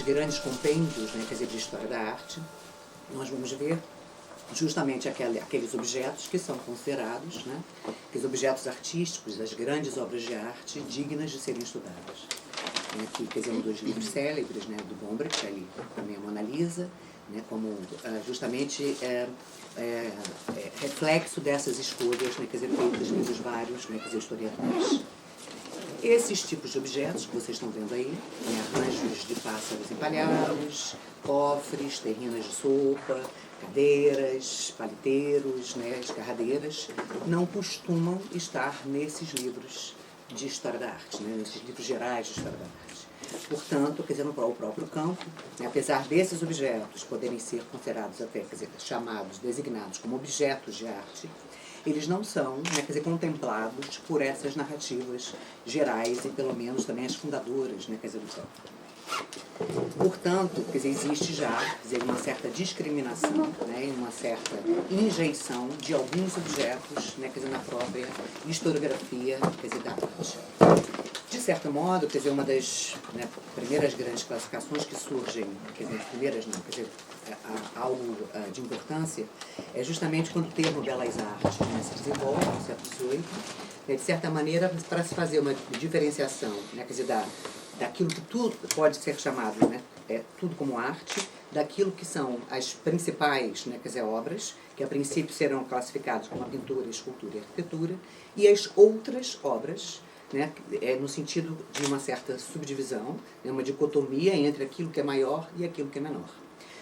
grandes compêndios, né, quer dizer, de história da arte, nós vamos ver justamente aqueles objetos que são considerados, né, aqueles objetos artísticos, as grandes obras de arte dignas de serem estudadas. Aqui, quer dizer, um dos livros célebres, né, do Gombrich, ali também a Mona Lisa, né, como justamente reflexo dessas escolhas, né, quer dizer, feitas pelos vários, né, quer dizer, historiadores. Esses tipos de objetos que vocês estão vendo aí, né, arranjos de pássaros empalhados, cofres, terrinas de sopa, cadeiras, paliteiros, né, escarradeiras, não costumam estar nesses livros de história da arte, né, nesses livros gerais de história da arte. Portanto, quer dizer, no próprio campo, né, apesar desses objetos poderem ser considerados até, quer dizer, chamados, designados como objetos de arte, eles não são, né, quer dizer, contemplados por essas narrativas gerais e pelo menos também as fundadoras, né, quer dizer, do campo. Portanto, quer dizer, existe já, quer dizer, uma certa discriminação, né, uma certa injeição de alguns objetos, né, quer dizer, na própria historiografia, quer dizer, da arte. De certo modo, quer dizer, uma das, né, primeiras grandes classificações que surgem, quer dizer, primeiras não, quer dizer, algo de importância, é justamente quando o termo belas artes, né, se desenvolve no século XVIII, né, de certa maneira, para se fazer uma diferenciação, né, quer dizer, daquilo que tudo pode ser chamado, né, tudo como arte, daquilo que são as principais, né, quer dizer, obras, que a princípio serão classificadas como a pintura, a escultura e a arquitetura, e as outras obras, né, no sentido de uma certa subdivisão, né, uma dicotomia entre aquilo que é maior e aquilo que é menor.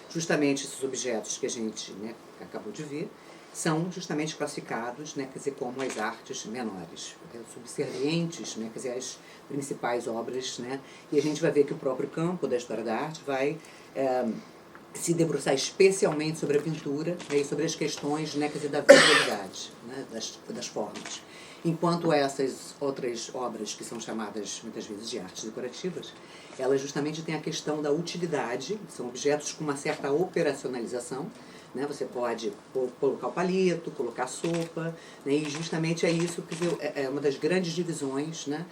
Justamente esses objetos que a gente, né, acabou de ver são justamente classificados, né, quer dizer, como as artes menores, subservientes, né, quer dizer, as principais obras, né, e a gente vai ver que o próprio campo da história da arte vai se debruçar especialmente sobre a pintura, né, e sobre as questões, né, quer dizer, da visibilidade, né, das formas. Enquanto essas outras obras, que são chamadas muitas vezes de artes decorativas, elas justamente têm a questão da utilidade, são objetos com uma certa operacionalização, né? Você pode colocar o palito, colocar a sopa, né? E justamente é isso, quer dizer, é uma das grandes divisões, né?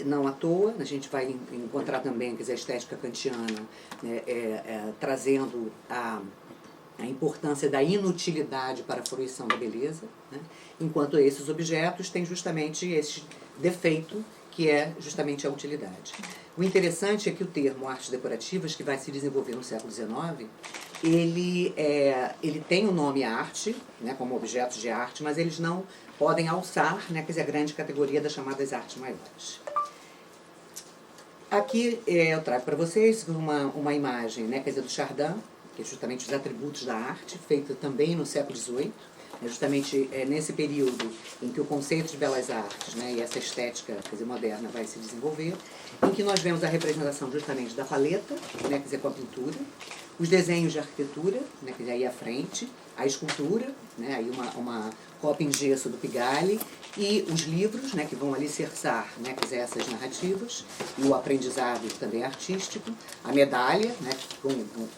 Não à toa, a gente vai encontrar também, quer dizer, a estética kantiana, né? Trazendo a importância da inutilidade para a fruição da beleza, né? Enquanto esses objetos têm justamente esse defeito, que é justamente a utilidade. O interessante é que o termo artes decorativas, que vai se desenvolver no século XIX, ele tem o nome arte, né, como objetos de arte, mas eles não podem alçar, né, quer dizer, a grande categoria das chamadas artes maiores. Aqui eu trago para vocês uma imagem, né, quer dizer, do Chardin, que é justamente os atributos da arte, feita também no século XVIII, justamente nesse período em que o conceito de belas artes, né, e essa estética, quer dizer, moderna vai se desenvolver, em que nós vemos a representação justamente da paleta, né, quer dizer, com a pintura, os desenhos de arquitetura, né, quer dizer, aí à frente, a escultura, né, aí uma cópia em gesso do Pigalle, e os livros, né, que vão alicerçar, né, quer dizer, essas narrativas, e o aprendizado também artístico, a medalha, né,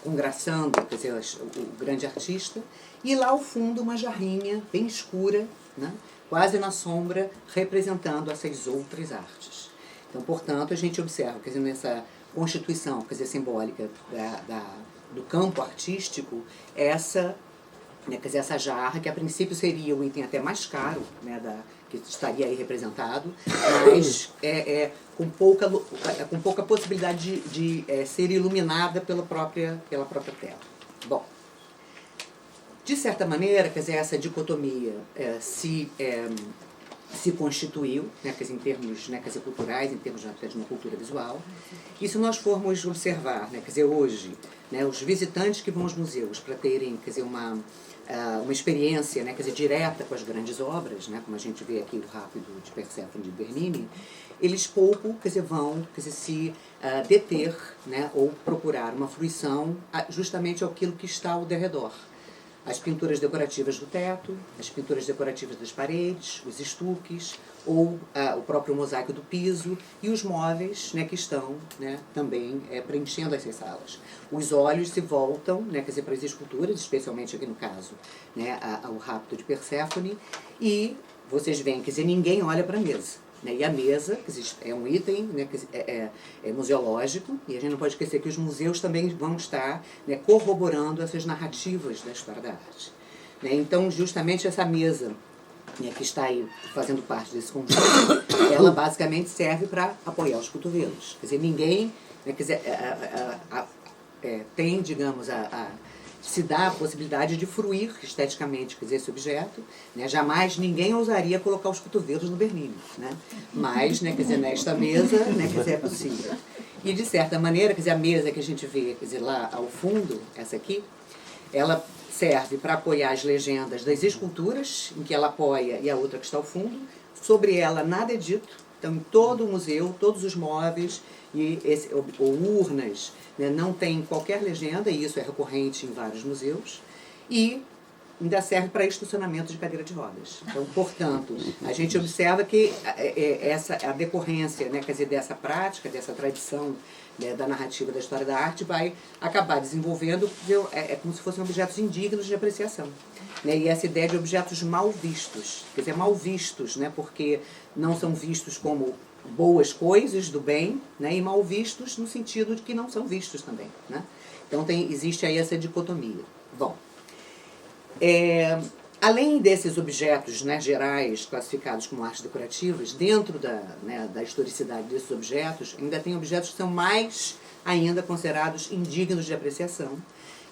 congraçando, quer dizer, o grande artista, e lá ao fundo uma jarrinha bem escura, né, quase na sombra, representando essas outras artes. Então, portanto, a gente observa, quer dizer, nessa constituição, quer dizer, simbólica do campo artístico, essa, né, quer dizer, essa jarra, que a princípio seria o item até mais caro, né, que estaria aí representado, mas com pouca possibilidade de ser iluminada pela própria tela. Bom, de certa maneira, quer dizer, essa dicotomia se constituiu, né, quer dizer, em termos, né, quer dizer, culturais, em termos de uma cultura visual. E se nós formos observar, né, quer dizer, hoje, né, os visitantes que vão aos museus para terem, quer dizer, uma experiência, né, quer dizer, direta com as grandes obras, né, como a gente vê aqui do Rápido de Perséfone de Bernini, eles pouco, quer dizer, vão, quer dizer, se deter, né, ou procurar uma fruição justamente àquilo que está ao derredor. As pinturas decorativas do teto, as pinturas decorativas das paredes, os estuques, ou o próprio mosaico do piso e os móveis, né, que estão, né, também preenchendo essas salas. Os olhos se voltam, né, quer dizer, para as esculturas, especialmente aqui no caso, né, o Rapto de Perséfone, e vocês veem, quer dizer, ninguém olha para a mesa. né? E a mesa, que é um item, né, que é museológico, e a gente não pode esquecer que os museus também vão estar, né, corroborando essas narrativas da história da arte. Né? Então, justamente essa mesa, né, que está aí fazendo parte desse conjunto, ela basicamente serve para apoiar os cotovelos. Quer dizer, ninguém, né, quer dizer, tem, digamos, se dá a possibilidade de fruir esteticamente, quer dizer, esse objeto, né? Jamais ninguém ousaria colocar os cotovelos no Bernini, né? Mas, né, quer dizer, nesta mesa, né, quer dizer, é possível. E, de certa maneira, quer dizer, a mesa que a gente vê, quer dizer, lá ao fundo, essa aqui, ela serve para apoiar as legendas das esculturas, em que ela apoia, e a outra que está ao fundo. Sobre ela nada é dito. Então, em todo o museu, todos os móveis ou urnas, né, não tem qualquer legenda, e isso é recorrente em vários museus. E ainda serve para estacionamento de cadeira de rodas. Então, portanto, a gente observa que a decorrência, né, quer dizer, dessa prática, dessa tradição, né, da narrativa da história da arte vai acabar desenvolvendo, como se fossem objetos indignos de apreciação. Né, e essa ideia de objetos mal vistos, quer dizer, mal vistos, né, porque não são vistos como boas coisas do bem, né, e mal vistos no sentido de que não são vistos também. Né? Então existe aí essa dicotomia. Bom, além desses objetos, né, gerais classificados como artes decorativas, dentro da historicidade desses objetos, ainda tem objetos que são mais ainda considerados indignos de apreciação,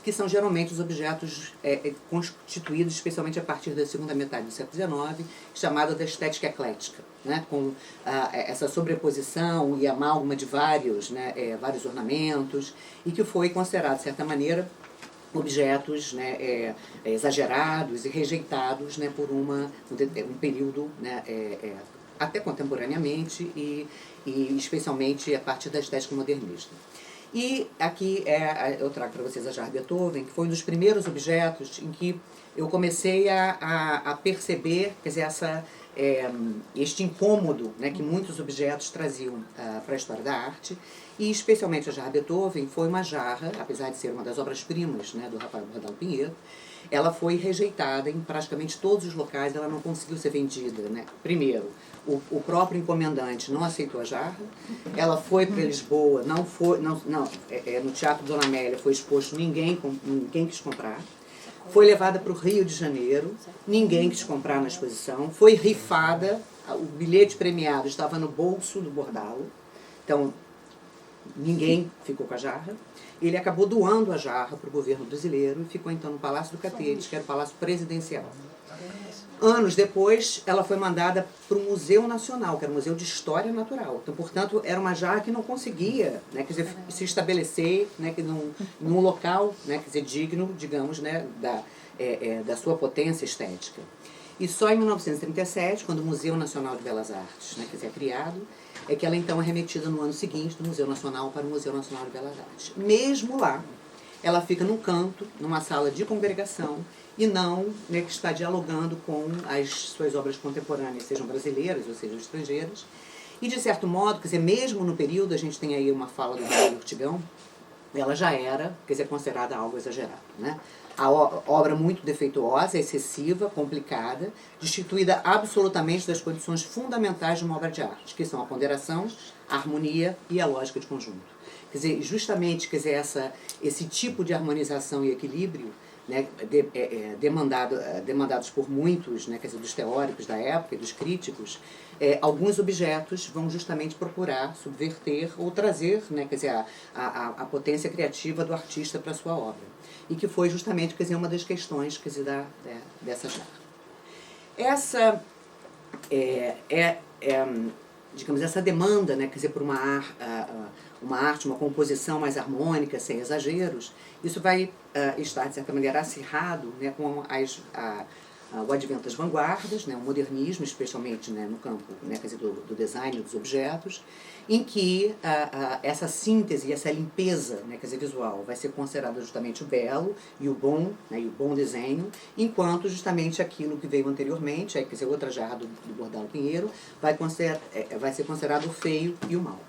que são geralmente os objetos constituídos especialmente a partir da segunda metade do século XIX, chamada da estética eclética, né, com essa sobreposição e amálgama de vários ornamentos, e que foi considerado, de certa maneira, objetos, né, exagerados e rejeitados, né, por um período, né, até contemporaneamente e especialmente a partir da estética modernista. E aqui eu trago para vocês a jarra Beethoven, que foi um dos primeiros objetos em que eu comecei a perceber, quer dizer, este incômodo, né, que muitos objetos traziam para a história da arte. E especialmente a jarra Beethoven foi uma jarra, apesar de ser uma das obras-primas, né, do Rafael Bordalo Pinheiro, ela foi rejeitada em praticamente todos os locais, ela não conseguiu ser vendida. Né? Primeiro, o próprio encomendante não aceitou a jarra, ela foi para Lisboa, no Teatro Dona Amélia foi exposto, ninguém quis comprar. Foi levada para o Rio de Janeiro, ninguém quis comprar na exposição, foi rifada, o bilhete premiado estava no bolso do Bordalo, então ninguém ficou com a jarra. Ele acabou doando a jarra para o governo brasileiro e ficou então no Palácio do Catete, que era o Palácio Presidencial. Anos depois, ela foi mandada para o Museu Nacional, que era o Museu de História Natural. Então, portanto, era uma jarra que não conseguia, né, quer dizer, se estabelecer, né, num local, né, quer dizer, digno, digamos, né, da sua potência estética. E só em 1937, quando o Museu Nacional de Belas Artes, né, quer dizer, é criado, é que ela então é remetida no ano seguinte do Museu Nacional para o Museu Nacional de Belas Artes. Mesmo lá, ela fica num canto, numa sala de congregação, e não, né, que está dialogando com as suas obras contemporâneas, sejam brasileiras ou sejam estrangeiras. E, de certo modo, quer dizer, mesmo no período, a gente tem aí uma fala do Mário Ortigão, ela já era, quer dizer, considerada algo exagerado. Né? A obra muito defeituosa, excessiva, complicada, destituída absolutamente das condições fundamentais de uma obra de arte, que são a ponderação, a harmonia e a lógica de conjunto. Quer dizer, justamente, quer dizer, esse tipo de harmonização e equilíbrio, né, demandados por muitos, né, quer dizer, dos teóricos da época e dos críticos, alguns objetos vão justamente procurar subverter ou trazer, né, quer dizer, a potência criativa do artista para a sua obra. E que foi justamente, quer dizer, uma das questões, quer dizer, dessa jarra. Essa digamos, essa demanda, né, quer dizer, por uma arte, uma composição mais harmônica, sem exageros, isso vai estar, de certa maneira, acirrado, né, com o advento das vanguardas, né, o modernismo, especialmente, né, no campo, né, quer dizer, do design dos objetos, em que essa síntese, essa limpeza, né, quer dizer, visual vai ser considerada justamente o belo e o bom, né, e o bom desenho, enquanto justamente aquilo que veio anteriormente, quer dizer, outra jarra do Bordalo Pinheiro, vai ser considerado o feio e o mau.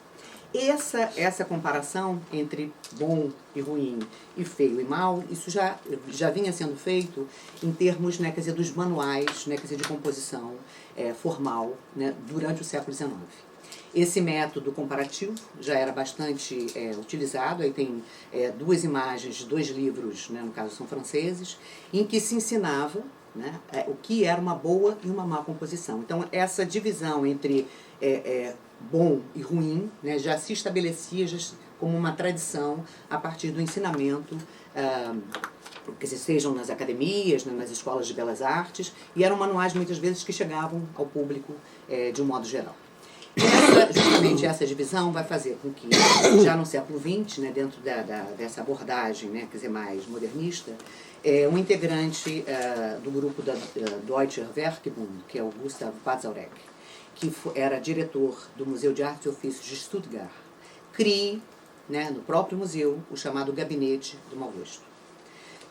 Essa comparação entre bom e ruim e feio e mal, isso já vinha sendo feito em termos, né, quer dizer, dos manuais, né, quer dizer, de composição formal, né, durante o século XIX. Esse método comparativo já era bastante utilizado. Aí tem duas imagens de dois livros, né, no caso são franceses, em que se ensinava, né, o que era uma boa e uma má composição. Então, essa divisão entre bom e ruim, né, já se estabelecia como uma tradição a partir do ensinamento, quer dizer, sejam nas academias, né, nas escolas de belas artes, e eram manuais muitas vezes que chegavam ao público de um modo geral. Justamente essa divisão vai fazer com que, já no século XX, né, dentro dessa abordagem, né, quer dizer, mais modernista, um integrante do grupo da Deutscher Werkbund, que é o Gustav Patzalek, que era diretor do Museu de Artes e Ofícios de Stuttgart, crie, né, no próprio museu, o chamado Gabinete do Mau Gosto.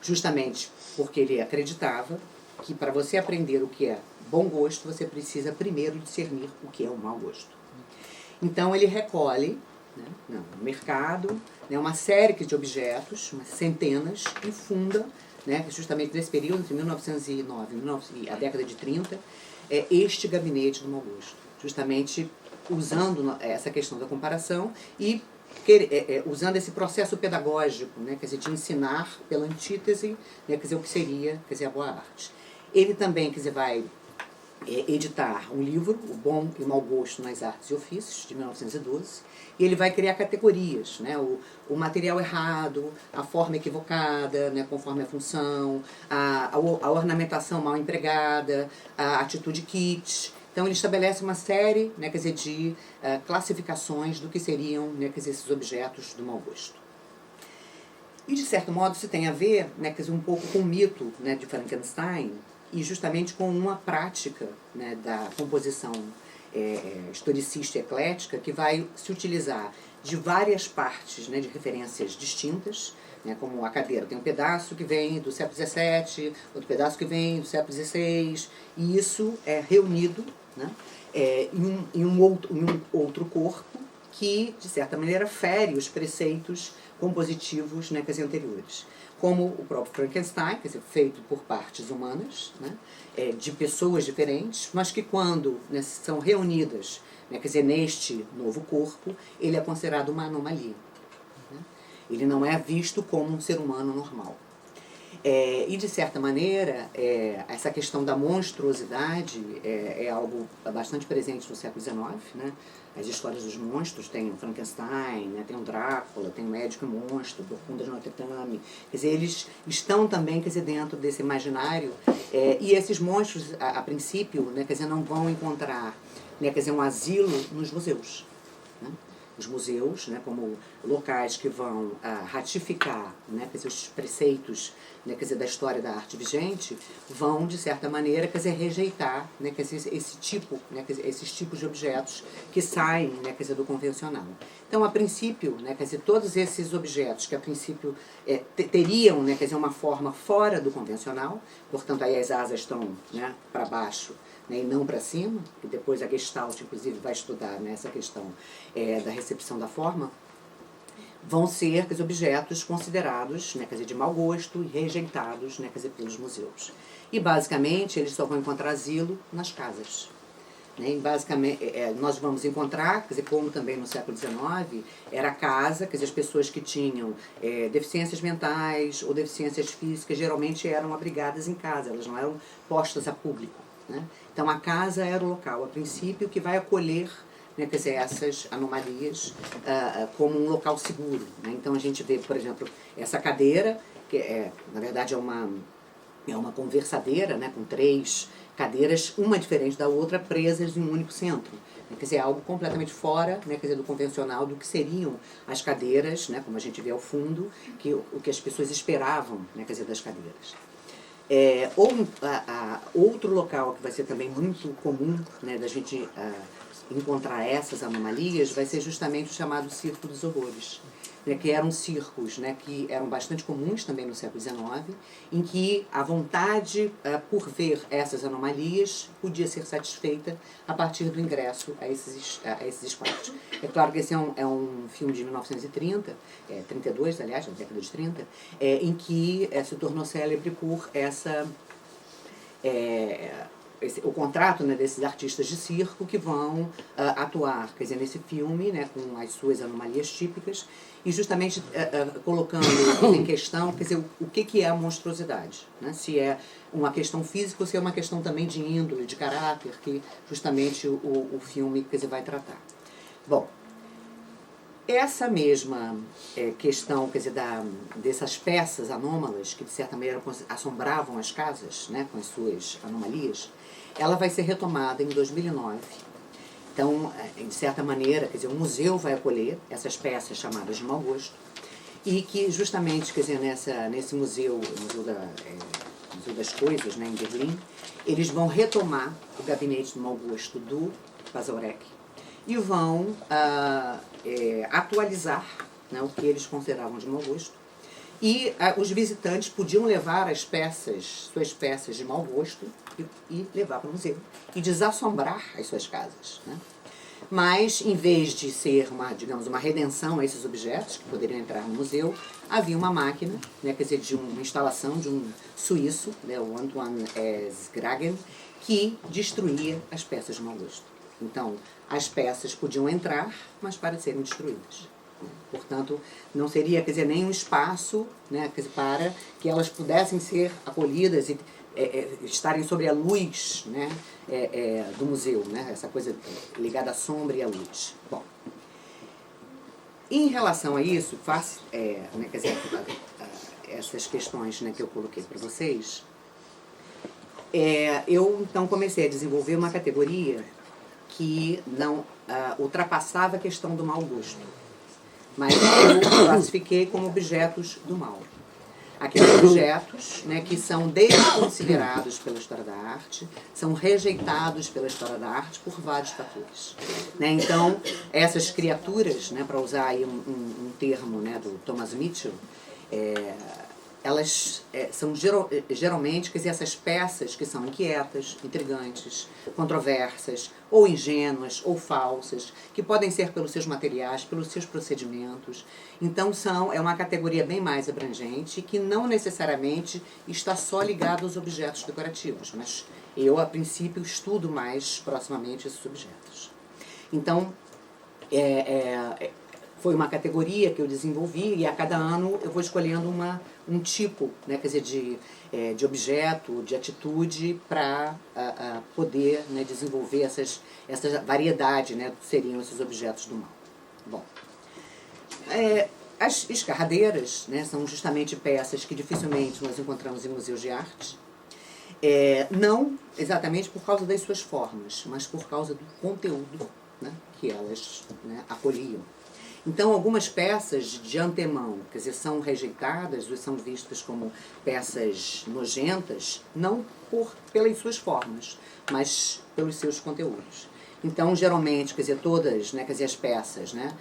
Justamente porque ele acreditava que para você aprender o que é bom gosto, você precisa primeiro discernir o que é o mau gosto. Então ele recolhe, né, no mercado, né, uma série de objetos, umas centenas, e funda, né, justamente nesse período, entre 1909 e a década de 30, este Gabinete do Mau Gosto, justamente usando essa questão da comparação e usando esse processo pedagógico, né, quer dizer, de ensinar pela antítese, né, quer dizer, o que seria, quer dizer, a boa arte. Ele também, quer dizer, vai editar um livro, O Bom e o Mau Gosto nas Artes e Ofícios, de 1912, e ele vai criar categorias, né, o material errado, a forma equivocada, né, conforme a função, a ornamentação mal empregada, a atitude kitsch. Então ele estabelece uma série, né, quer dizer, de classificações do que seriam, né, quer dizer, esses objetos do mau gosto. E de certo modo isso tem a ver, né, quer dizer, um pouco com o mito, né, de Frankenstein, e justamente com uma prática, né, da composição historicista e eclética, que vai se utilizar de várias partes, né, de referências distintas, né, como a cadeira tem um pedaço que vem do século XVII, outro pedaço que vem do século XVI, e isso é reunido, né, em um outro corpo que, de certa maneira, fere os preceitos compositivos, né, quer dizer, anteriores. Como o próprio Frankenstein, quer dizer, feito por partes humanas, né, de pessoas diferentes, mas que quando, né, são reunidas, né, quer dizer, neste novo corpo, ele é considerado uma anomalia. Né? Ele não é visto como um ser humano normal. E, de certa maneira, essa questão da monstruosidade é algo bastante presente no século XIX, né? As histórias dos monstros, tem o Frankenstein, né? Tem o Drácula, tem o Médico e Monstro, Corcunda de Notre Dame. Quer dizer, eles estão também, quer dizer, dentro desse imaginário, e esses monstros, a princípio, né, quer dizer, não vão encontrar, né, quer dizer, um asilo nos museus. Né? Os museus, né, como locais que vão ratificar, né, quer dizer, os preceitos, né, quer dizer, da história da arte vigente, vão, de certa maneira, quer dizer, rejeitar, né, quer dizer, esse tipo, né, quer dizer, esses tipos de objetos que saem, né, quer dizer, do convencional. Então, a princípio, né, quer dizer, todos esses objetos que a princípio teriam, né, quer dizer, uma forma fora do convencional, portanto, aí as asas estão, né, para baixo, né, e não para cima, que depois a Gestalt, inclusive, vai estudar, né, essa questão da recepção da forma, vão ser, quer dizer, objetos considerados, né, quer dizer, de mau gosto e rejeitados, né, quer dizer, pelos museus. E, basicamente, eles só vão encontrar asilo nas casas. Né, e, basicamente, nós vamos encontrar, quer dizer, como também no século XIX, era a casa, quer dizer, as pessoas que tinham deficiências mentais ou deficiências físicas, geralmente eram abrigadas em casa, elas não eram postas a público. Né? Então, a casa era o local, a princípio, que vai acolher, né, quer dizer, essas anomalias como um local seguro. Né? Então, a gente vê, por exemplo, essa cadeira, que na verdade é uma conversadeira, né, com 3 cadeiras, uma diferente da outra, presas em um único centro. Né? Quer dizer, algo completamente fora, né, quer dizer, do convencional, do que seriam as cadeiras, né, como a gente vê ao fundo, o que as pessoas esperavam, né, quer dizer, das cadeiras. Outro local que vai ser também muito comum, né, da gente encontrar essas anomalias vai ser justamente o chamado Circo dos Horrores, né, que eram circos, né, que eram bastante comuns também no século XIX, em que a vontade por ver essas anomalias podia ser satisfeita a partir do ingresso a esses espaços. É claro que esse é um filme de 1930, 32, aliás, na década de 30, em que se tornou célebre por o contrato, né, desses artistas de circo que vão atuar, quer dizer, nesse filme, né, com as suas anomalias típicas e justamente colocando em questão, quer dizer, o que é a monstruosidade, né? Se é uma questão física ou se é uma questão também de índole, de caráter, que justamente o filme, quer dizer, vai tratar. Bom, essa mesma questão, quer dizer, dessas peças anômalas que de certa maneira assombravam as casas, né, com as suas anomalias, ela vai ser retomada em 2009. Então, de certa maneira, quer dizer, o museu vai acolher essas peças chamadas de mau gosto e que justamente, quer dizer, nesse museu, Museu das Coisas, né, em Berlim, eles vão retomar o gabinete do mau gosto do Bazarek e vão atualizar, né, o que eles consideravam de mau gosto. E os visitantes podiam levar suas peças de mau gosto e levar para o museu e desassombrar as suas casas, né? Mas, em vez de ser uma redenção a esses objetos que poderiam entrar no museu, havia uma máquina, né, quer dizer, de uma instalação de um suíço, né, o Antoine Sgragen, que destruía as peças de mau gosto. Então, as peças podiam entrar, mas para serem destruídas. Portanto, não seria, quer dizer, nem um espaço, né, para que elas pudessem ser acolhidas e estarem sobre a luz, né, do museu, né, essa coisa ligada à sombra e à luz. Bom, em relação a isso, né, quer dizer, essas questões, né, que eu coloquei para vocês, eu então comecei a desenvolver uma categoria que não ultrapassava a questão do mau gosto, mas eu classifiquei como objetos do mal. Aqueles objetos, né, que são desconsiderados pela história da arte, são rejeitados pela história da arte por vários fatores. Né? Então, essas criaturas, né, para usar aí um termo, né, do Thomas Mitchell, elas são geralmente, quer dizer, essas peças que são inquietas, intrigantes, controversas, ou ingênuas, ou falsas, que podem ser pelos seus materiais, pelos seus procedimentos. Então é uma categoria bem mais abrangente, que não necessariamente está só ligada aos objetos decorativos, mas eu, a princípio, estudo mais proximamente esses objetos. Então, foi uma categoria que eu desenvolvi e a cada ano eu vou escolhendo um tipo, né, quer dizer, de objeto, de atitude para poder, né, desenvolver essa variedade, né, seriam esses objetos do mal. Bom, as escarradeiras, né, são justamente peças que dificilmente nós encontramos em museus de arte, não exatamente por causa das suas formas, mas por causa do conteúdo, né, que elas, né, acolhiam. Então, algumas peças de antemão, quer dizer, são rejeitadas ou são vistas como peças nojentas, não pelas suas formas, mas pelos seus conteúdos. Então, geralmente, quer dizer, todas, né, quer dizer, as peças, né,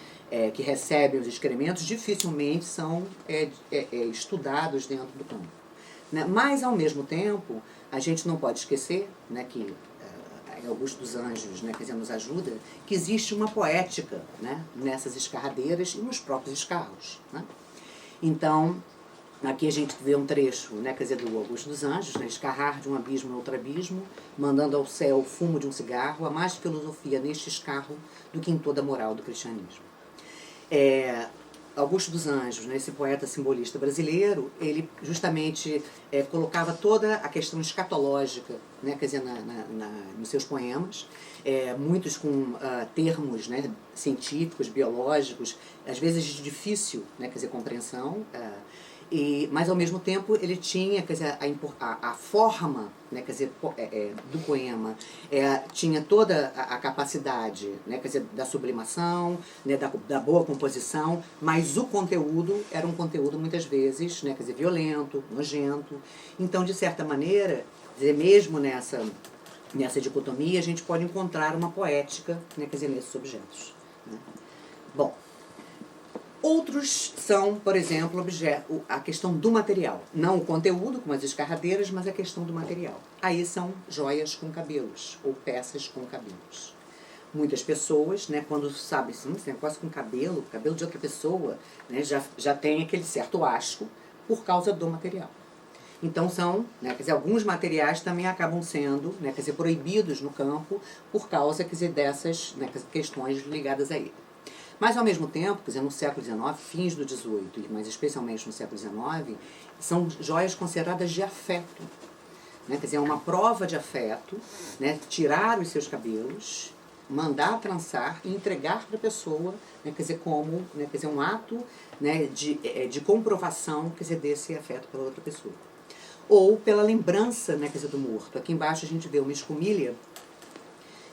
que recebem os excrementos dificilmente são estudados dentro do campo. Né? Mas, ao mesmo tempo, a gente não pode esquecer, né, que Augusto dos Anjos, né, quer dizer, nos ajuda, que existe uma poética, né, nessas escarradeiras e nos próprios escarros. Né? Então, aqui a gente vê um trecho, né, quer dizer, do Augusto dos Anjos, né, escarrar de um abismo a outro abismo, mandando ao céu o fumo de um cigarro, há mais filosofia neste escarro do que em toda a moral do cristianismo. Augusto dos Anjos, né, esse poeta simbolista brasileiro, ele justamente colocava toda a questão escatológica, né, quer dizer, nos seus poemas, muitos com termos, né, científicos, biológicos, às vezes de difícil, né, quer dizer, compreensão, mas ao mesmo tempo ele tinha, quer dizer, a forma, né, quer dizer, do poema, tinha toda a capacidade, né, quer dizer, da sublimação, né, da boa composição, mas o conteúdo era um conteúdo muitas vezes, né, quer dizer, violento, nojento. Então, de certa maneira, quer dizer, mesmo nessa nessa dicotomia, a gente pode encontrar uma poética, né, quer dizer, nesses objetos. Né? Bom, outros são, por exemplo, a questão do material. Não o conteúdo, como as escarradeiras, mas a questão do material. Aí são joias com cabelos, ou peças com cabelos. Muitas pessoas, né, quando sabem assim, esse negócio com cabelo de outra pessoa, né, já tem aquele certo asco por causa do material. Então são, né, quer dizer, alguns materiais também acabam sendo, né, quer dizer, proibidos no campo por causa, quer dizer, dessas, né, questões ligadas a ele. Mas, ao mesmo tempo, quer dizer, no século XIX, fins do XVIII, mas especialmente no século XIX, são joias consideradas de afeto. Né? Quer dizer, é uma prova de afeto, né, tirar os seus cabelos, mandar trançar e entregar para a pessoa, né, quer dizer, como, né, quer dizer, um ato, né, de comprovação, quer dizer, desse afeto pela outra pessoa. Ou pela lembrança, né, quer dizer, do morto. Aqui embaixo a gente vê uma escumilha,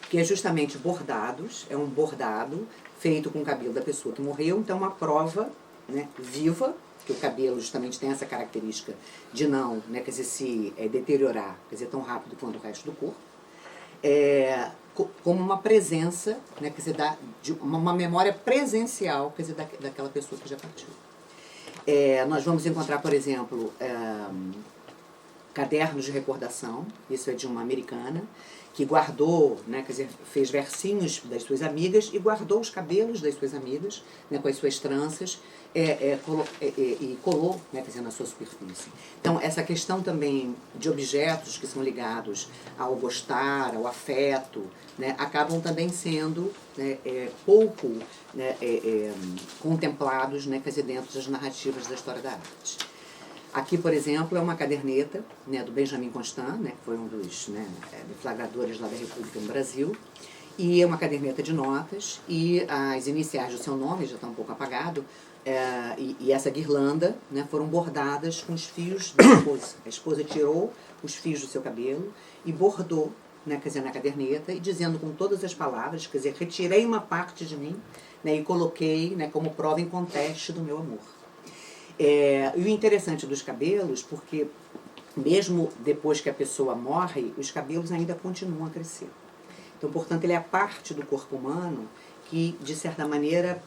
que é justamente bordados, é um bordado feito com o cabelo da pessoa que morreu, então é uma prova, né, viva, que o cabelo justamente tem essa característica de não, né, quer dizer, se deteriorar, quer dizer, tão rápido quanto o resto do corpo, como uma presença, né, quer dizer, de uma memória presencial, quer dizer, daquela pessoa que já partiu. Nós vamos encontrar, por exemplo, cadernos de recordação, isso é de uma americana, que guardou, né, quer dizer, fez versinhos das suas amigas e guardou os cabelos das suas amigas, né, com as suas tranças, e colou, né, quer dizer, na sua superfície. Então, essa questão também de objetos que são ligados ao gostar, ao afeto, né, acabam também sendo, né, pouco, né, contemplados, né, quer dizer, dentro das narrativas da história da arte. Aqui, por exemplo, é uma caderneta, né, do Benjamin Constant, né, que foi um dos, né, deflagradores lá da República no Brasil, e é uma caderneta de notas, e as iniciais do seu nome, já está um pouco apagado, e essa guirlanda, né, foram bordadas com os fios da esposa. A esposa tirou os fios do seu cabelo e bordou, né, quer dizer, na caderneta, e dizendo com todas as palavras, quer dizer, retirei uma parte de mim, né, e coloquei, né, como prova em conteste do meu amor. E o interessante dos cabelos, porque mesmo depois que a pessoa morre, os cabelos ainda continuam a crescer. Então, portanto, ele é a parte do corpo humano que, de certa maneira,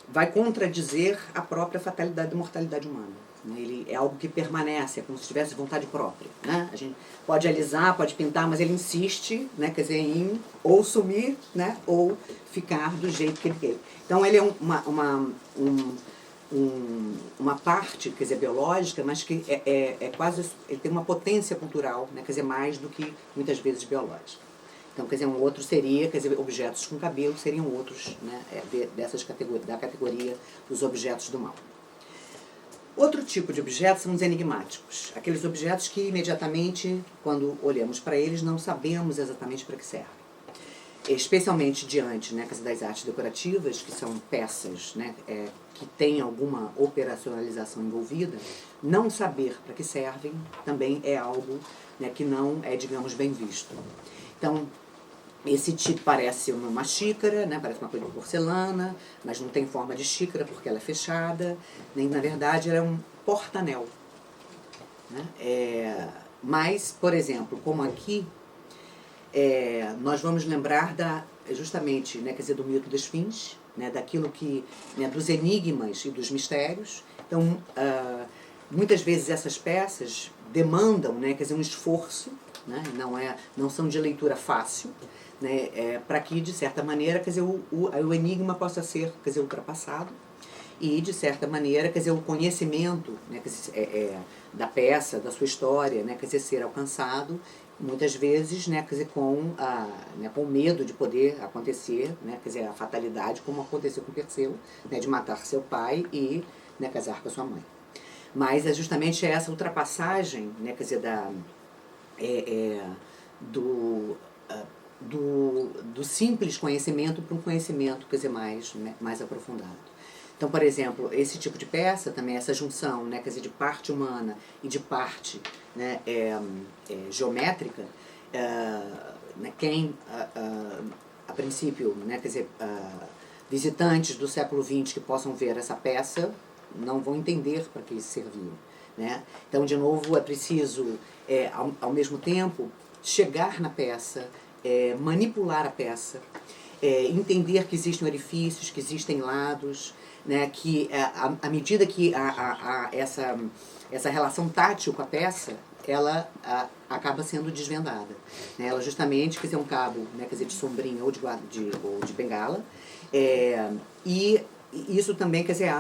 vai contradizer a própria fatalidade e mortalidade humana. Ele é algo que permanece, é como se tivesse vontade própria. Né? A gente pode alisar, pode pintar, mas ele insiste, né, quer dizer, em ou sumir, né, ou ficar do jeito que ele quer. Então ele é uma parte, quer dizer, biológica, mas que quase, ele tem uma potência cultural, né, quer dizer, mais do que muitas vezes biológica. Então, quer dizer, um outro seria, quer dizer, objetos com cabelo seriam outros, né, da categoria dos objetos do mal. Outro tipo de objetos são os enigmáticos, aqueles objetos que imediatamente, quando olhamos para eles, não sabemos exatamente para que servem. Especialmente diante, né, das artes decorativas, que são peças, né, que têm alguma operacionalização envolvida, não saber para que servem também é algo, né, que não é, digamos, bem visto. Então, esse tipo parece uma xícara, né, parece uma coisa de porcelana, mas não tem forma de xícara porque ela é fechada, nem, na verdade, ela é um porta-anel. Né? Mas, por exemplo, como aqui, nós vamos lembrar justamente, né, quer dizer, do mito da Esfinge, né, daquilo que, né, dos enigmas e dos mistérios. Então, muitas vezes essas peças demandam, né, quer dizer, um esforço, né, não são de leitura fácil, né, para que, de certa maneira, quer dizer, o enigma possa ser, quer dizer, ultrapassado e, de certa maneira, quer dizer, o conhecimento, né, quer dizer, da peça, da sua história, né, quer dizer, ser alcançado, muitas vezes, né, quer dizer, com medo de poder acontecer, né, quer dizer, a fatalidade, como aconteceu com Perseu, né, de matar seu pai e, né, casar com a sua mãe. Mas é justamente essa ultrapassagem, né, quer dizer, do simples conhecimento para um conhecimento, quer dizer, mais aprofundado. Então, por exemplo, esse tipo de peça também, essa junção, né, quer dizer, de parte humana e de parte, né, geométrica, né, quem, a princípio, né, quer dizer, visitantes do século XX que possam ver essa peça não vão entender para que isso serviu. né? Então, de novo, é preciso, ao mesmo tempo, chegar na peça, manipular a peça, entender que existem orifícios, que existem lados, né? Que à medida que essa relação tátil com a peça, ela acaba sendo desvendada, né? Ela justamente, quer dizer, um cabo, né, quer dizer, de sombrinha ou de bengala, e isso também, quer dizer,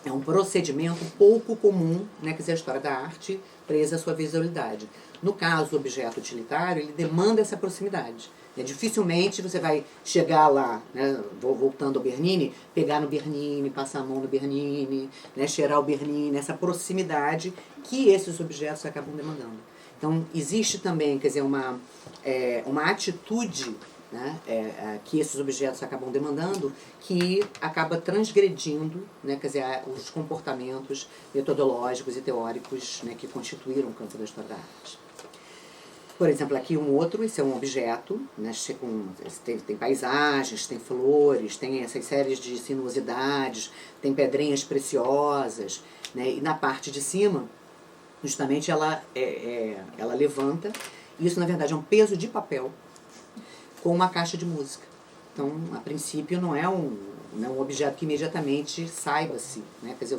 é um procedimento pouco comum, né, quer dizer, a história da arte presa à sua visualidade. No caso do objeto utilitário, ele demanda essa proximidade. Dificilmente você vai chegar lá, né, voltando ao Bernini, pegar no Bernini, passar a mão no Bernini, né, cheirar o Bernini, essa proximidade que esses objetos acabam demandando. Então, existe também, quer dizer, uma atitude, né, que esses objetos acabam demandando, que acaba transgredindo, né, quer dizer, os comportamentos metodológicos e teóricos, né, que constituíram o campo da história da arte. Por exemplo, aqui um outro, esse é um objeto, né, tem paisagens, tem flores, tem essas séries de sinuosidades, tem pedrinhas preciosas, né, e na parte de cima, justamente ela levanta, e isso na verdade é um peso de papel com uma caixa de música. Então, a princípio, não é um objeto que imediatamente saiba-se, né, quer dizer,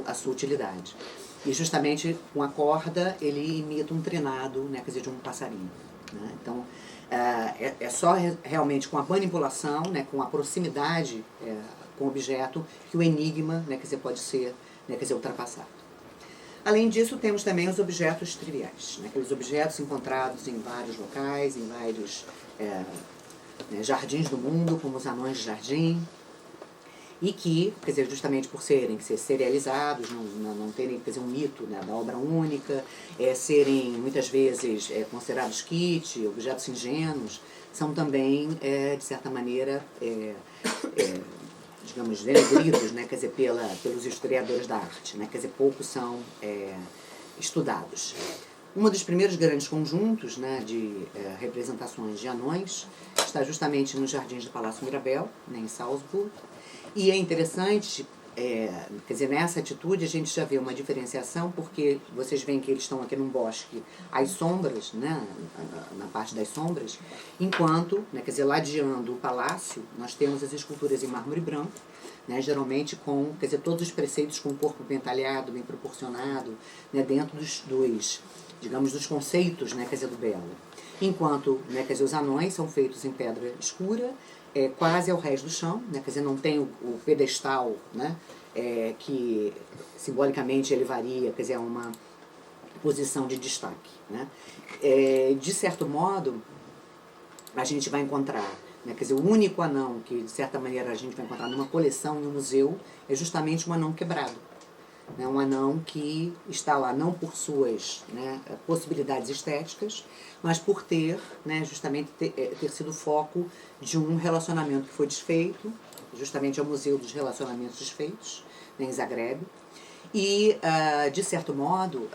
a sua utilidade. E justamente com a corda ele imita um trinado, né, quer dizer, de um passarinho, né? Então é só realmente com a manipulação, né, com a proximidade com o objeto que o enigma, né, quer dizer, pode ser, né, quer dizer, ultrapassado. Além disso, temos também os objetos triviais, né, aqueles objetos encontrados em vários locais, em vários jardins do mundo, como os anões de jardim, e que, quer dizer, justamente por serem serializados, não terem, quer dizer, um mito, né, da obra única, serem muitas vezes considerados kit, objetos ingênuos, são também, de certa maneira, digamos, denegridos, né, quer dizer, pelos historiadores da arte, né, quer dizer, poucos são estudados. Um dos primeiros grandes conjuntos, né, de representações de anões está justamente nos jardins do Palácio Mirabel, né, em Salzburg. E é interessante, quer dizer, nessa atitude a gente já vê uma diferenciação, porque vocês veem que eles estão aqui num bosque às sombras, né, na parte das sombras, enquanto, né, quer dizer, ladeando o palácio, nós temos as esculturas em mármore branco, né, geralmente com, quer dizer, todos os preceitos com o corpo bem talhado, bem proporcionado, né, dentro digamos, dos conceitos, né, quer dizer, do belo. Enquanto, né, quer dizer, os anões são feitos em pedra escura, quase ao rés do chão, né, quer dizer, não tem o pedestal, né, que simbolicamente ele varia, quer dizer, é uma posição de destaque, né. De certo modo, a gente vai encontrar, né, quer dizer, o único anão que, de certa maneira, a gente vai encontrar numa coleção, no museu, é justamente um anão quebrado. Né, um anão que está lá não por suas, né, possibilidades estéticas, mas por ter, né, justamente ter sido foco de um relacionamento que foi desfeito, justamente ao Museu dos Relacionamentos Desfeitos, né, em Zagreb. E, de certo modo,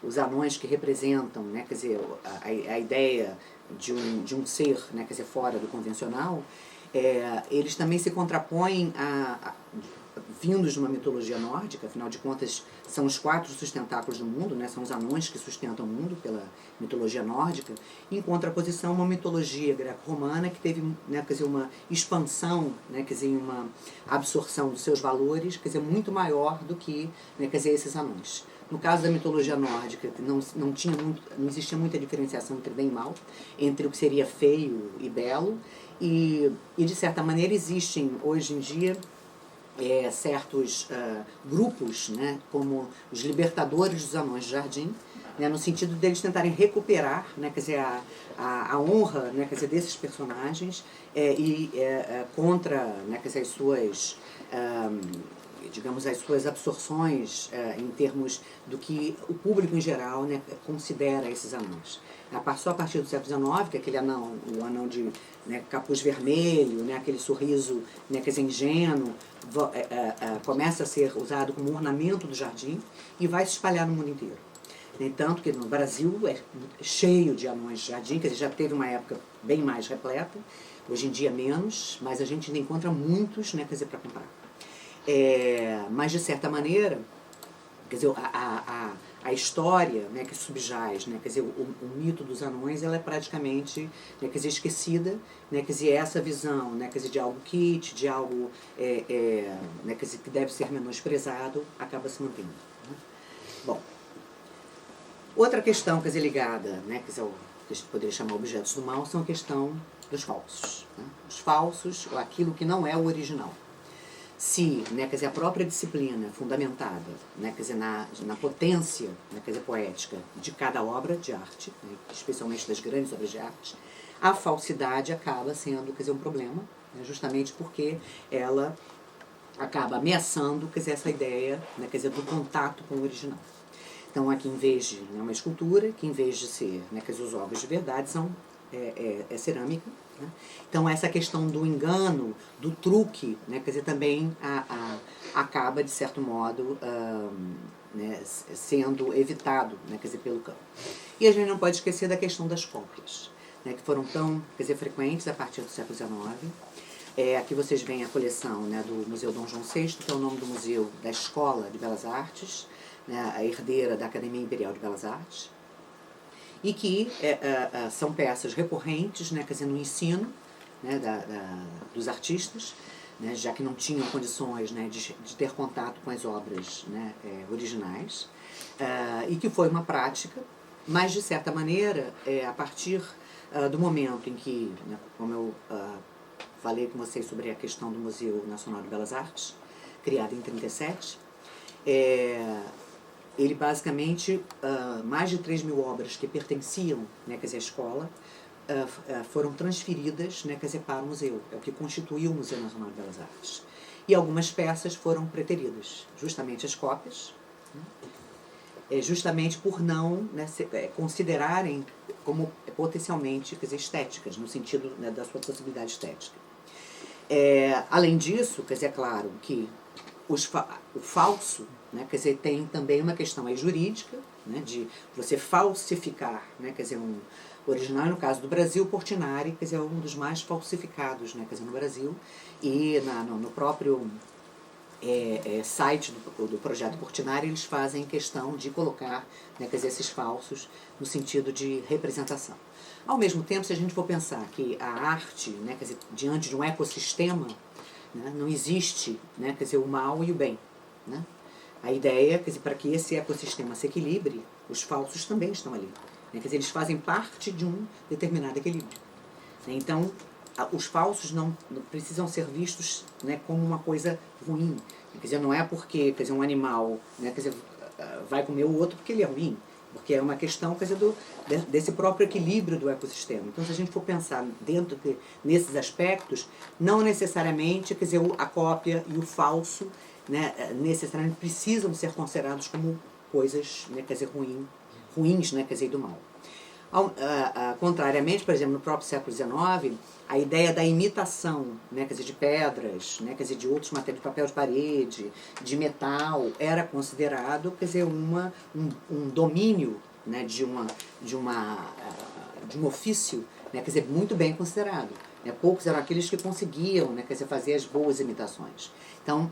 os anões que representam, né, quer dizer, a ideia de um ser, né, quer dizer, fora do convencional, eles também se contrapõem vindos de uma mitologia nórdica, afinal de contas são os 4 sustentáculos do mundo, né, são os anões que sustentam o mundo pela mitologia nórdica, em contraposição a uma mitologia greco-romana que teve, né, quer dizer, uma expansão, né, quer dizer, uma absorção dos seus valores, quer dizer, muito maior do que, né, quer dizer, esses anões. No caso da mitologia nórdica, não existia muita diferenciação entre bem e mal, entre o que seria feio e belo, e de certa maneira existem hoje em dia certos grupos, né, como os libertadores dos anões de jardim, né, no sentido deles tentarem recuperar, né, quer dizer, a honra, né, quer dizer, desses personagens contra, né, quer dizer, as suas digamos, as suas absorções em termos do que o público em geral, né, considera esses anões. Só a partir do século XIX, que aquele anão, o anão de, né, capuz vermelho, né, aquele sorriso, né, quer dizer, ingênuo, começa a ser usado como ornamento do jardim e vai se espalhar no mundo inteiro. Tanto que no Brasil é cheio de anões de jardim, quer dizer, já teve uma época bem mais repleta, hoje em dia menos, mas a gente ainda encontra muitos, né, quer dizer, para comprar. Mas, de certa maneira, quer dizer, a história, né, que subjaz, né, quer dizer, o mito dos anões, ela é praticamente, né, quer dizer, esquecida, né, quer dizer, essa visão, né, quer dizer, de algo kit, de algo né, quer dizer, que deve ser menosprezado, acaba se mantendo. Né? Bom, outra questão, quer dizer, ligada, né, quer dizer, que a gente poderia chamar objetos do mal, são a questão dos falsos. Né? Os falsos, ou aquilo que não é o original. Se, né, quer dizer, a própria disciplina fundamentada, né, quer dizer, na potência, né, quer dizer, poética de cada obra de arte, né, especialmente das grandes obras de arte, a falsidade acaba sendo, quer dizer, um problema, né, justamente porque ela acaba ameaçando, quer dizer, essa ideia, né, quer dizer, do contato com o original. Então, aqui, em vez de uma escultura, que em vez de ser, né, quer dizer, os ovos de verdade, são cerâmica. Né? Então, essa questão do engano, do truque, né, quer dizer, também acaba, de certo modo, né, sendo evitado, né, quer dizer, pelo campo. E a gente não pode esquecer da questão das cópias, né, que foram tão, quer dizer, frequentes a partir do século XIX. Aqui vocês veem a coleção, né, do Museu Dom João VI, que é o nome do museu da Escola de Belas Artes, né, a herdeira da Academia Imperial de Belas Artes, e que são peças recorrentes, né, quer dizer, no ensino, né, dos artistas, né, já que não tinham condições, né, de ter contato com as obras, né, originais, e que foi uma prática, mas, de certa maneira, a partir do momento em que, né, como eu falei com vocês sobre a questão do Museu Nacional de Belas Artes, criado em 1937, ele basicamente, mais de 3.000 obras que pertenciam, né, quer dizer, à escola, foram transferidas, né, quer dizer, para o museu, é o que constitui o Museu Nacional de Belas Artes. E algumas peças foram preteridas, justamente as cópias, né, justamente por não, né, considerarem como potencialmente, quer dizer, estéticas, no sentido, né, da sua possibilidade estética. Além disso, quer dizer, é claro que o falso, né, quer dizer, tem também uma questão aí jurídica, né, de você falsificar, né, quer dizer, um original, no caso do Brasil, Portinari, quer dizer, é um dos mais falsificados, né, quer dizer, no Brasil, e no próprio site do projeto Portinari, eles fazem questão de colocar, né, quer dizer, esses falsos no sentido de representação. Ao mesmo tempo, se a gente for pensar que a arte, né, quer dizer, diante de um ecossistema, né, não existe, né, quer dizer, o mal e o bem. Né? A ideia, quer dizer, para que esse ecossistema se equilibre, os falsos também estão ali. Né? Quer dizer, eles fazem parte de um determinado equilíbrio. Então, os falsos não precisam ser vistos, né, como uma coisa ruim. Quer dizer, não é porque, quer dizer, um animal, né, quer dizer, vai comer o outro porque ele é ruim. Porque é uma questão, quer dizer, desse próprio equilíbrio do ecossistema. Então, se a gente for pensar dentro nesses aspectos, não necessariamente, quer dizer, a cópia e o falso, né, necessariamente precisam ser considerados como coisas, né, quer dizer, ruins, né, quer dizer, do mal. Contrariamente, por exemplo, no próprio século XIX, a ideia da imitação, né, quer dizer, de pedras, né, quer dizer, de outros materiais, de papel de parede, de metal, era considerado, quer dizer, um domínio, né, de um ofício, né, quer dizer, muito bem considerado. Né, poucos eram aqueles que conseguiam, né, quer dizer, fazer as boas imitações. Então,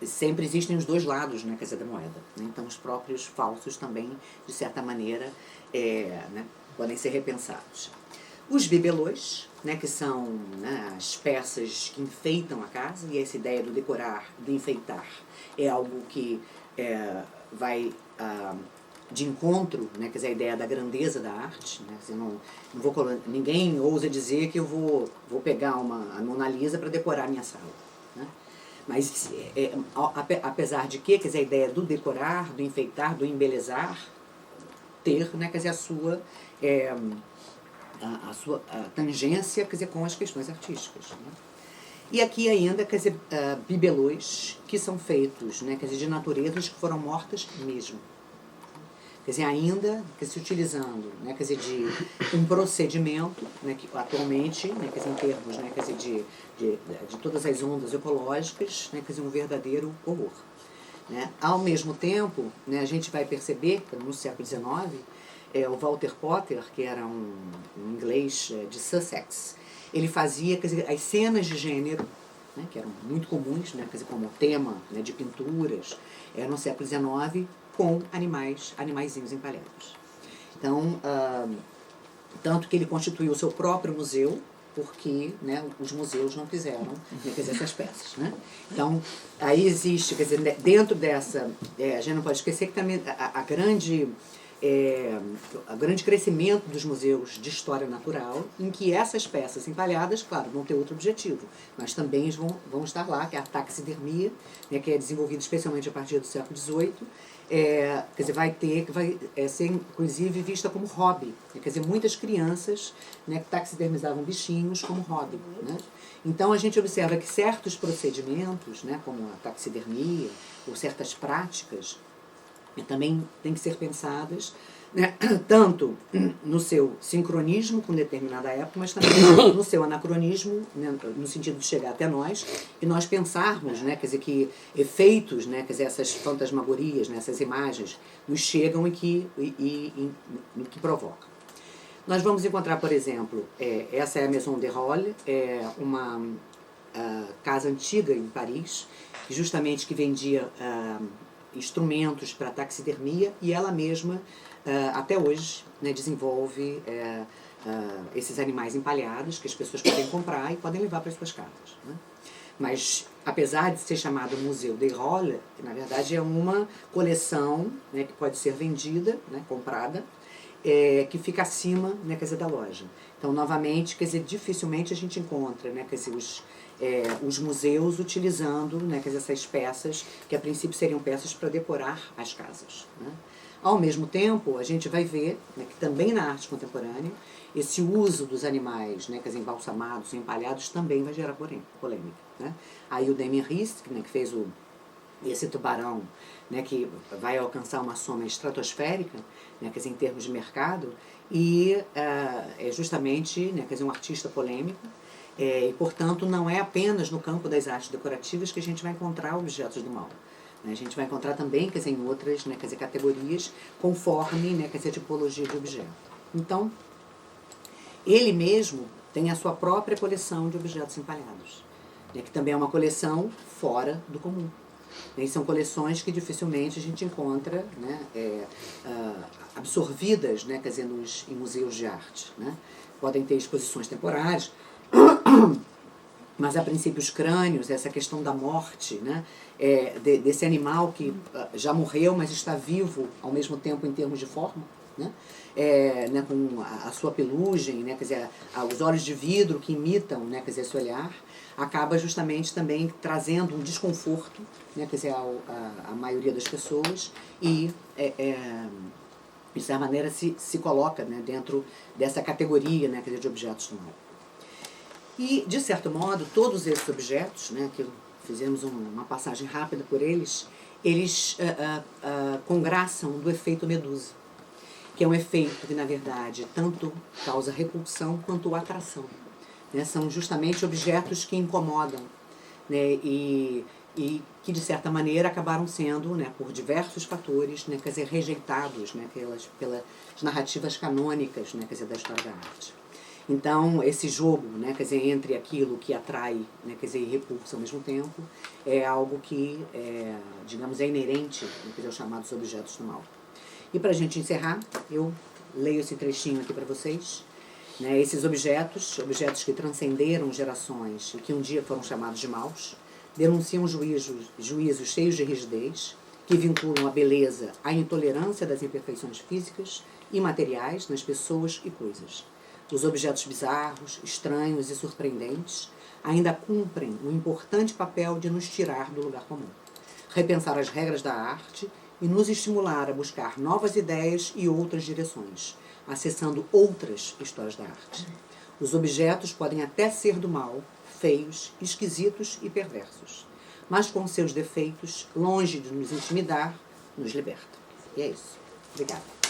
sempre existem os dois lados, né, quer dizer, da moeda. Né? Então, os próprios falsos também, de certa maneira, né, podem ser repensados. Os bibelôs, né, que são, né, as peças que enfeitam a casa, e essa ideia do decorar, do enfeitar, é algo que vai de encontro, né, quer dizer, a ideia da grandeza da arte. Né, ninguém ousa dizer que eu vou pegar a Mona Lisa para decorar a minha sala. Né? Mas, apesar de que, quer dizer, a ideia do decorar, do enfeitar, do embelezar, ter, né, quer dizer, a sua tangência, quer dizer, com as questões artísticas. Né? E aqui ainda, quer dizer, bibelôs que são feitos, né, quer dizer, de naturezas que foram mortas mesmo. Quer dizer, ainda que se utilizando, né, quer dizer, de um procedimento, né, que atualmente, né, quer dizer, em termos, né, quer dizer, de todas as ondas ecológicas, né, quer dizer, um verdadeiro horror. Né? Ao mesmo tempo, né, a gente vai perceber que no século XIX, o Walter Potter, que era um inglês de Sussex, ele fazia, quer dizer, as cenas de gênero, né, que eram muito comuns, né, quer dizer, como tema, né, de pinturas, no século XIX, com animaizinhos empalhados. Então, tanto que ele constituiu o seu próprio museu, porque, né, os museus não quiseram, né, quer dizer, essas peças. Né? Então, aí existe, quer dizer, dentro dessa, a gente não pode esquecer que também a grande crescimento dos museus de história natural, em que essas peças empalhadas, claro, vão ter outro objetivo, mas também vão estar lá, que é a taxidermia, né, que é desenvolvida especialmente a partir do século XVIII, quer dizer, vai ser inclusive vista como hobby. Né? Quer dizer, muitas crianças, né, que taxidermizavam bichinhos como hobby. Né? Então a gente observa que certos procedimentos, né, como a taxidermia, ou certas práticas, também têm que ser pensadas, né, tanto no seu sincronismo com determinada época, mas também no seu anacronismo, né, no sentido de chegar até nós, e nós pensarmos, né, quer dizer, que efeitos, né, quer dizer, essas fantasmagorias, né, essas imagens, nos chegam e que provocam. Nós vamos encontrar, por exemplo, essa é a Maison de Rolle, uma casa antiga em Paris, justamente que vendia instrumentos para taxidermia, e ela mesma, até hoje, né, desenvolve esses animais empalhados que as pessoas podem comprar e podem levar para as suas casas. Né? Mas, apesar de ser chamado Museu de Rolle, na verdade é uma coleção, né, que pode ser vendida, né, comprada, que fica acima, né, quer dizer, da loja. Então, novamente, quer dizer, dificilmente a gente encontra, né, quer dizer, os museus utilizando, né, quer dizer, essas peças, que a princípio seriam peças para decorar as casas. Né? Ao mesmo tempo, a gente vai ver, né, que também na arte contemporânea, esse uso dos animais, né, quer dizer, embalsamados, empalhados, também vai gerar polêmica. Né? Aí o Damien Hirst, né, que fez esse tubarão, né, que vai alcançar uma soma estratosférica, né, quer dizer, em termos de mercado, e é justamente, né, quer dizer, um artista polêmico, e, portanto, não é apenas no campo das artes decorativas que a gente vai encontrar objetos do mal. Né? A gente vai encontrar também, quer dizer, em outras, né, quer dizer, categorias, conforme, né, quer dizer, a tipologia de objeto. Então, ele mesmo tem a sua própria coleção de objetos empalhados, né, que também é uma coleção fora do comum. E são coleções que dificilmente a gente encontra, né, absorvidas, né, quer dizer, em museus de arte. Né? Podem ter exposições temporárias, mas a princípio os crânios, essa questão da morte, né, desse animal que já morreu, mas está vivo ao mesmo tempo em termos de forma, né, né, com a sua pelugem, né, quer dizer, os olhos de vidro que imitam, né, quer dizer, esse olhar, acaba justamente também trazendo um desconforto, né, quer dizer, a maioria das pessoas, e de certa maneira se coloca, né, dentro dessa categoria, né, quer dizer, de objetos do mal. E, de certo modo, todos esses objetos, né, que fizemos uma passagem rápida por eles congraçam do efeito Medusa, que é um efeito que, na verdade, tanto causa repulsão quanto atração. Né? São justamente objetos que incomodam, né, e que, de certa maneira, acabaram sendo, né, por diversos fatores, né, quer dizer, rejeitados, né, pelas narrativas canônicas, né, quer dizer, da história da arte. Então, esse jogo, né, quer dizer, entre aquilo que atrai, né, quer dizer, e repulsa ao mesmo tempo, é algo que, digamos, é inerente, né, quer dizer, aos chamados objetos do mal. E para a gente encerrar, eu leio esse trechinho aqui para vocês. Né, esses objetos que transcenderam gerações e que um dia foram chamados de maus, denunciam juízos cheios de rigidez, que vinculam a beleza à intolerância das imperfeições físicas e materiais nas pessoas e coisas. Os objetos bizarros, estranhos e surpreendentes ainda cumprem um importante papel de nos tirar do lugar comum, repensar as regras da arte e nos estimular a buscar novas ideias e outras direções, acessando outras histórias da arte. Os objetos podem até ser do mal, feios, esquisitos e perversos, mas com seus defeitos, longe de nos intimidar, nos libertam. E é isso. Obrigada.